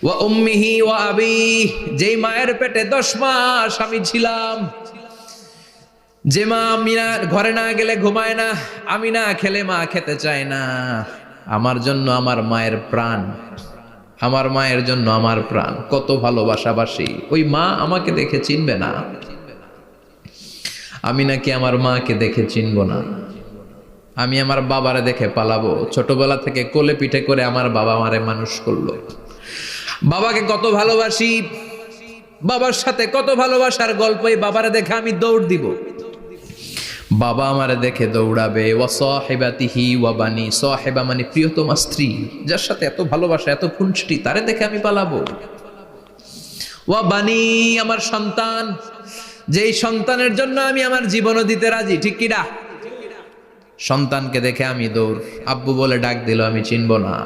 ওয়া উম্মিহি ওয়া আবি, যেই মায়ের পেটে 10 মাস আমি ছিলাম, যে মা আমি না ঘরে না গেলে ঘুমায় না, আমি না খেলে মা খেতে চায় না, আমার জন্য আমার মায়ের প্রাণ, আমার মায়ের জন্য আমার প্রাণ, কত ভালোবাসাবাসি। ওই মা আমাকে দেখে চিনবে না, আমি নাকি আমার মাকে দেখে চিনব না। আমি আমার বাবারে দেখে পালাবো। ছোটবেলা থেকে কোলে পিঠে করে আমার বাবা আমারে মানুষ করলো। বাবাকে কত ভালোবাসি, বাবার সাথে কত ভালোবাসার গল্প, এই বাবারে দেখে আমি দৌড় দিব, বাবা আমারে দেখে দৌড়াবে। ওয়া সাহিবাতিহি ওয়া বানি, সাহিবা মানে প্রিয়তমা স্ত্রী, যার সাথে এত ভালোবাসা এত খুনসুটি, তারে দেখে আমি পালাবো। ওয়া বানি, আমার সন্তান, যেই সন্তানের জন্য আমি আমার জীবনও দিতে রাজি, ঠিক কিনা? সন্তানকে দেখে আমি দৌড়। আব্বু বলে ডাক দিল, আমি চিনব না।